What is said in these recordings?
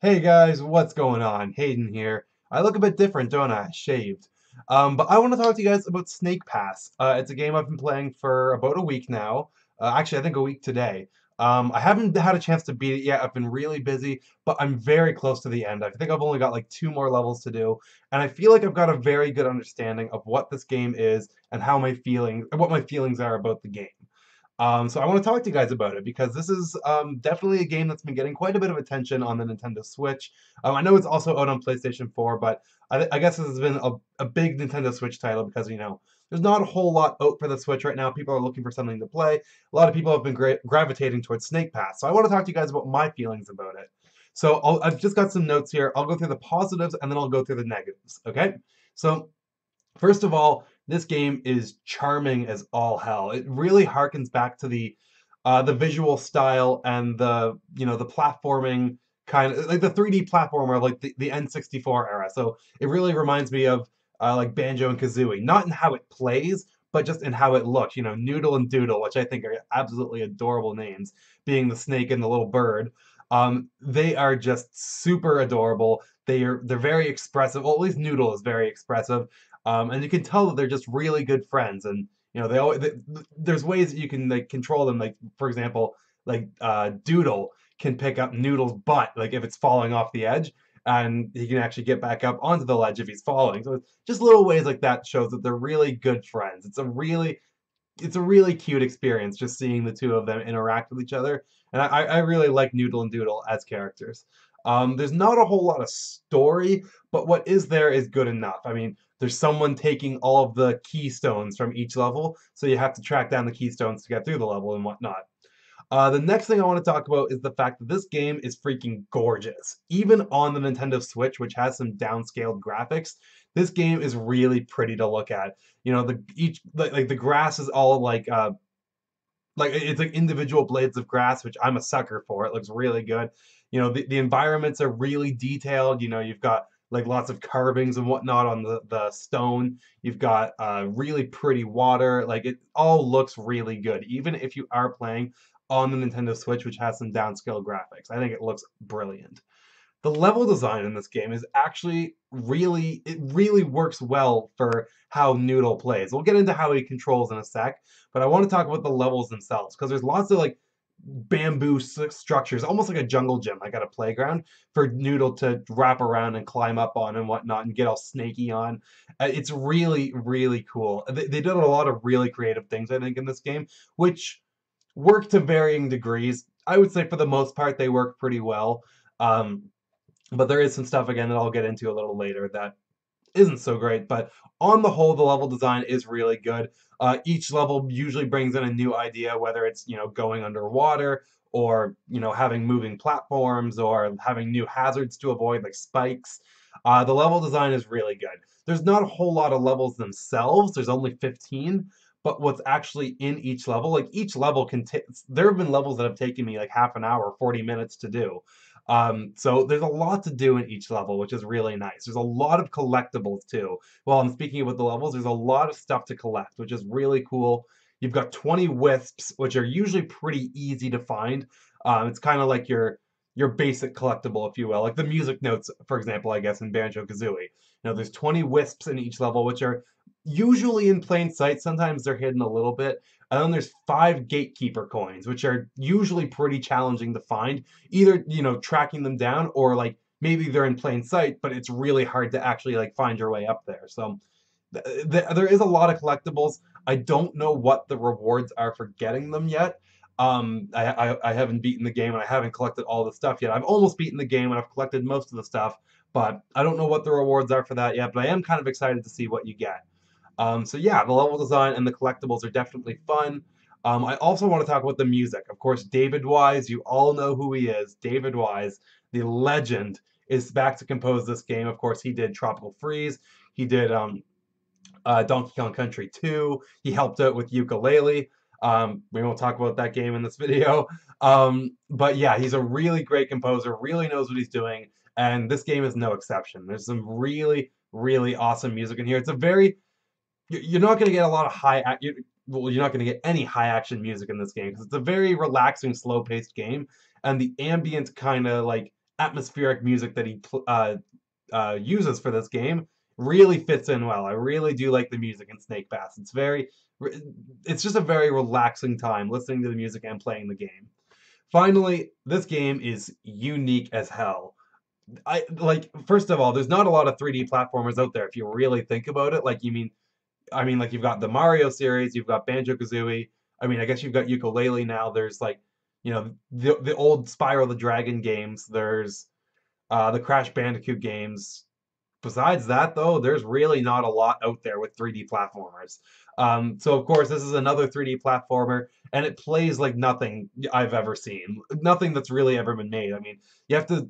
Hey guys, what's going on? Hayden here. I look a bit different, don't I? Shaved. But I want to talk to you guys about Snake Pass. It's a game I've been playing for about a week now. Actually, I think a week today. I haven't had a chance to beat it yet. I've been really busy, but I'm very close to the end. I think I've only got like two more levels to do, and I feel like I've got a very good understanding of what this game is and what my feelings are about the game. So I want to talk to you guys about it because this is definitely a game that's been getting quite a bit of attention on the Nintendo Switch. I know it's also out on PlayStation 4, but I guess this has been a big Nintendo Switch title because, there's not a whole lot out for the Switch right now. People are looking for something to play. A lot of people have been gravitating towards Snake Pass. So I want to talk to you guys about my feelings about it. So I've just got some notes here. I'll go through the positives and then I'll go through the negatives. Okay? So first of all, this game is charming as all hell. It really harkens back to the visual style and the platforming kind of like the 3D platformer like the N64 era. So it really reminds me of like Banjo and Kazooie, not in how it plays, but just in how it looks. Noodle and Doodle, which I think are absolutely adorable names, being the snake and the little bird. They are just super adorable. They're very expressive. Well, at least Noodle is very expressive. And you can tell that they're just really good friends, and there's ways that you can like control them. Like for example, like Doodle can pick up Noodle's butt, like if it's falling off the edge, and he can actually get back up onto the ledge if he's falling. So it's just little ways like that shows that they're really good friends. It's a really cute experience just seeing the two of them interact with each other, and I really like Noodle and Doodle as characters. There's not a whole lot of story, but what is there is good enough. I mean, there's someone taking all of the keystones from each level, so you have to track down the keystones to get through the level and whatnot. The next thing I want to talk about is the fact that this game is freaking gorgeous. Even on the Nintendo Switch, which has some downscaled graphics, this game is really pretty to look at. The grass is all like it's like individual blades of grass, which I'm a sucker for. It looks really good. The environments are really detailed. You've got like lots of carvings and whatnot on the stone. You've got really pretty water. Like it all looks really good, even if you are playing on the Nintendo Switch, which has some downscale graphics. I think it looks brilliant. The level design in this game is actually it really works well for how Noodle plays. We'll get into how he controls in a sec, but I want to talk about the levels themselves because there's lots of like bamboo structures, almost like a jungle gym, like at a playground, for Noodle to wrap around and climb up on and whatnot and get all snaky on. It's really, really cool. They did a lot of really creative things, I think, in this game, which work to varying degrees. I would say for the most part, they work pretty well. Um, but there is some stuff again that I'll get into a little later that isn't so great. But on the whole, the level design is really good. Each level usually brings in a new idea, whether it's going underwater or having moving platforms or having new hazards to avoid like spikes. The level design is really good. There's not a whole lot of levels themselves. There's only 15. But what's actually in each level, like each level can take, there have been levels that have taken me like half an hour, 40 minutes to do. So there's a lot to do in each level, which is really nice. There's a lot of collectibles too. Well, I'm speaking about the levels, there's a lot of stuff to collect, which is really cool. You've got 20 wisps, which are usually pretty easy to find. It's kind of like your basic collectible, if you will, like the music notes, for example, I guess in Banjo-Kazooie. There's 20 wisps in each level, which are usually in plain sight. Sometimes they're hidden a little bit. And then there's 5 gatekeeper coins, which are usually pretty challenging to find, either tracking them down or like maybe they're in plain sight but it's really hard to actually like find your way up there. So there is a lot of collectibles. I don't know what the rewards are for getting them yet. I haven't beaten the game and I haven't collected all the stuff yet. I've almost beaten the game and I've collected most of the stuff, but I don't know what the rewards are for that yet, but I am kind of excited to see what you get. So yeah, the level design and the collectibles are definitely fun. I also want to talk about the music. Of course, David Wise, you all know who he is. David Wise, the legend, is back to compose this game. Of course, he did Tropical Freeze. He did Donkey Kong Country 2. He helped out with Yooka-Laylee. We won't talk about that game in this video. But yeah, he's a really great composer, really knows what he's doing, and this game is no exception. There's some really, really awesome music in here. It's a very you're not going to get a lot of well, you're not going to get any high action music in this game because it's a very relaxing, slow paced game, and the ambient kind of like atmospheric music that he uses for this game really fits in well. I really do like the music in Snake Pass. It's just a very relaxing time listening to the music and playing the game. Finally, this game is unique as hell. I like first of all, there's not a lot of 3D platformers out there if you really think about it. Like you've got the Mario series, you've got Banjo-Kazooie. I mean, I guess you've got Yooka-Laylee now. There's like, the old Spyro the Dragon games. There's the Crash Bandicoot games. Besides that, though, there's really not a lot out there with 3D platformers. So, of course, this is another 3D platformer, and it plays like nothing I've ever seen. Nothing that's really ever been made. I mean, you have to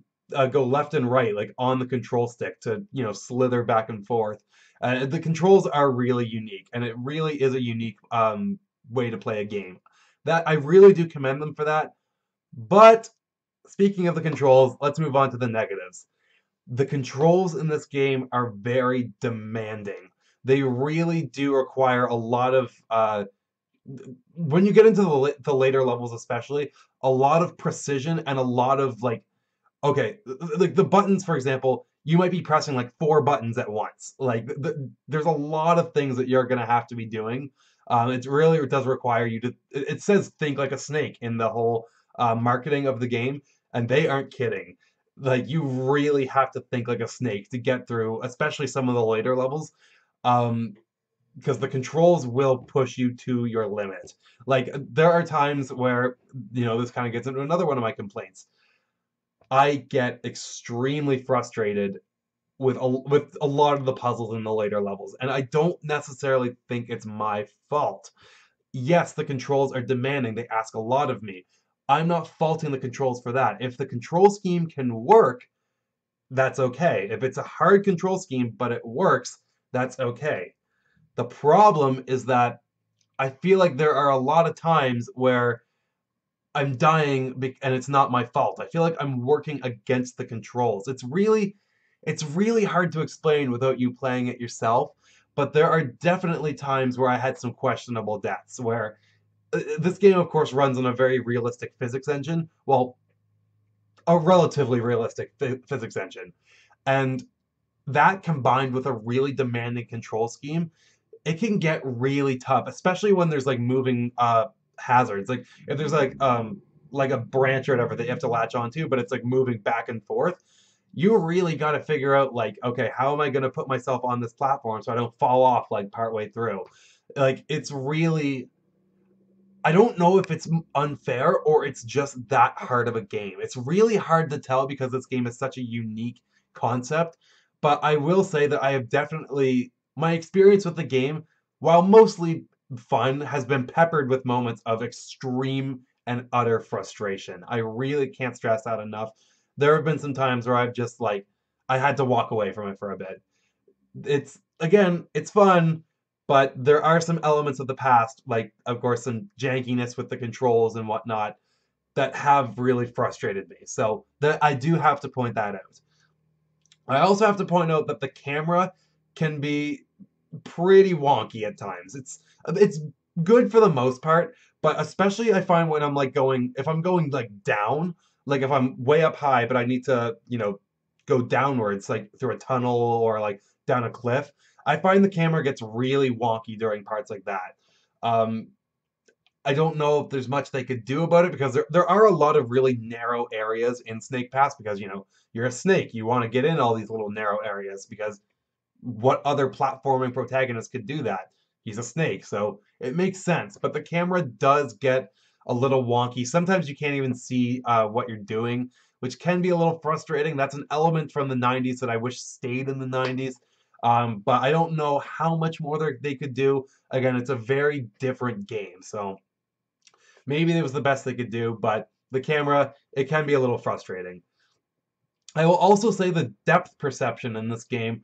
go left and right, like on the control stick to, slither back and forth. The controls are really unique, and it really is a unique way to play a game. That I really do commend them for that. But speaking of the controls, let's move on to the negatives. The controls in this game are very demanding. They really do require a lot of when you get into the later levels, especially a lot of precision and a lot of like, okay, like the buttons, for example, you might be pressing like four buttons at once. Like there's a lot of things that you're gonna have to be doing. It does require you to. It says think like a snake in the whole marketing of the game, and they aren't kidding. Like you really have to think like a snake to get through, especially some of the later levels. Um, because the controls will push you to your limit. Like there are times where, this kind of gets into another one of my complaints. I get extremely frustrated with a lot of the puzzles in the later levels, and I don't necessarily think it's my fault. Yes, the controls are demanding, they ask a lot of me. I'm not faulting the controls for that. If the control scheme can work, that's okay. If it's a hard control scheme but it works, that's okay. The problem is that I feel like there are a lot of times where I'm dying and it's not my fault. I feel like I'm working against the controls. It's really hard to explain without you playing it yourself, but there are definitely times where I had some questionable deaths where this game of course runs on a very realistic physics engine. Well, a relatively realistic physics engine. And that combined with a really demanding control scheme, it can get really tough, especially when there's like moving hazards. Like if there's like a branch or whatever that you have to latch onto, but it's like moving back and forth. You really got to figure out like, okay, how am I going to put myself on this platform so I don't fall off like partway through? Like it's really, I don't know if it's unfair or it's just that hard of a game. It's really hard to tell because this game is such a unique concept. But I will say that I have definitely, my experience with the game, while mostly fun, has been peppered with moments of extreme and utter frustration. I really can't stress that enough. There have been some times where I've just like, I had to walk away from it for a bit. It's fun, but there are some elements of the past, like of course some jankiness with the controls and whatnot, that have really frustrated me. So that I do have to point that out. I also have to point out that the camera can be pretty wonky at times. It's good for the most part, but especially I find when I'm like going if I'm going like down, like if I'm way up high but I need to, go downwards like through a tunnel or like down a cliff, I find the camera gets really wonky during parts like that. Um, I don't know if there's much they could do about it because there are a lot of really narrow areas in Snake Pass because, you're a snake. You want to get in all these little narrow areas because what other platforming protagonist could do that? He's a snake, so it makes sense. But the camera does get a little wonky. Sometimes you can't even see what you're doing, which can be a little frustrating. That's an element from the 90s that I wish stayed in the 90s. But I don't know how much more they could do. Again, it's a very different game, so maybe it was the best they could do, but the camera, it can be a little frustrating. I will also say the depth perception in this game,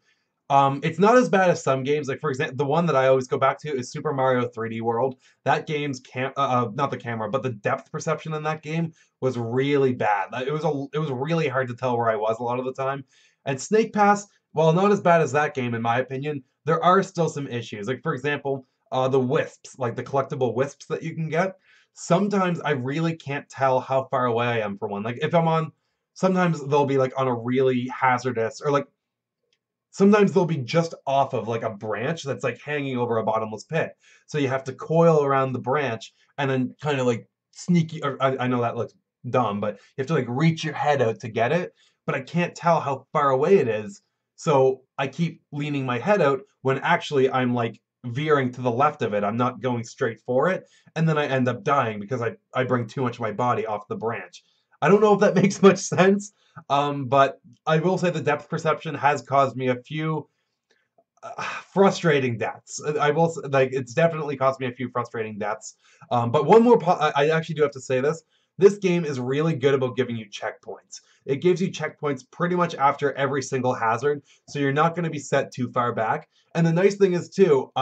it's not as bad as some games. Like for example, the one that I always go back to is Super Mario 3D World. That game's not the camera, but the depth perception in that game was really bad. It was really hard to tell where I was a lot of the time. And Snake Pass, while not as bad as that game in my opinion, there are still some issues. Like for example, the wisps, like the collectible wisps that you can get. Sometimes I really can't tell how far away I am from one. Like if I'm on sometimes they'll be like on a really hazardous, or like sometimes they'll be just off of like a branch that's like hanging over a bottomless pit. So you have to coil around the branch and then kind of like sneaky, or I know that looks dumb, but you have to like reach your head out to get it. But I can't tell how far away it is. So I keep leaning my head out when actually I'm like veering to the left of it. I'm not going straight for it. And then I end up dying because I bring too much of my body off the branch. I don't know if that makes much sense, but I will say the depth perception has caused me a few frustrating deaths. I will like it's definitely caused me a few frustrating deaths. But one more, I actually do have to say this. This game is really good about giving you checkpoints. It gives you checkpoints pretty much after every single hazard, so you're not going to be set too far back. And the nice thing is too,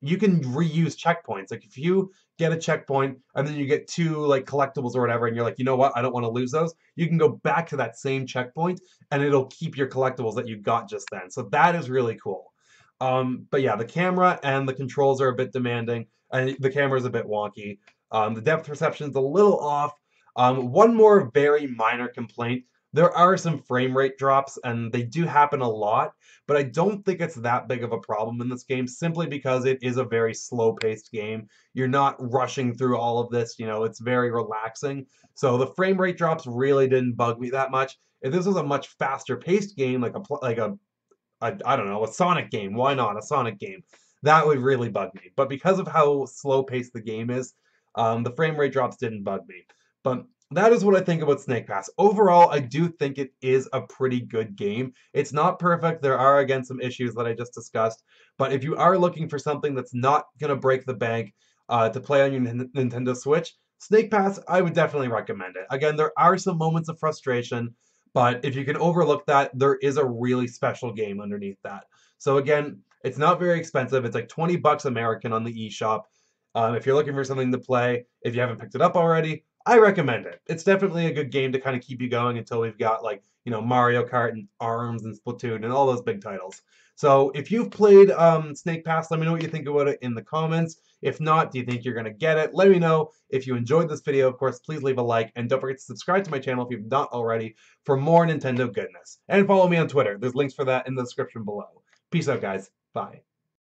you can reuse checkpoints. Like if you get a checkpoint and then you get two like collectibles or whatever, and you're like, you know what, I don't want to lose those. You can go back to that same checkpoint, and it'll keep your collectibles that you got just then. So that is really cool. But yeah, the camera and the controls are a bit demanding, and the camera is a bit wonky. The depth perception is a little off. One more very minor complaint. There are some frame rate drops, and they do happen a lot, but I don't think it's that big of a problem in this game simply because it is a very slow-paced game. You're not rushing through all of this, it's very relaxing. So the frame rate drops really didn't bug me that much. If this was a much faster-paced game, I don't know, a Sonic game. Why not a Sonic game? That would really bug me. But because of how slow paced the game is, the frame rate drops didn't bug me. But that is what I think about Snake Pass. Overall, I do think it is a pretty good game. It's not perfect. There are, again, some issues that I just discussed. But if you are looking for something that's not going to break the bank to play on your Nintendo Switch, Snake Pass, I would definitely recommend it. Again, there are some moments of frustration, but if you can overlook that, there is a really special game underneath that. So again, it's not very expensive. It's like 20 bucks American on the eShop. If you're looking for something to play, if you haven't picked it up already, I recommend it. It's definitely a good game to kind of keep you going until we've got like, Mario Kart and ARMS and Splatoon and all those big titles. So if you've played Snake Pass, let me know what you think about it in the comments. If not, do you think you're going to get it? Let me know. If you enjoyed this video, of course, please leave a like. And don't forget to subscribe to my channel if you've not already for more Nintendo goodness. And follow me on Twitter. There's links for that in the description below. Peace out, guys. Bye.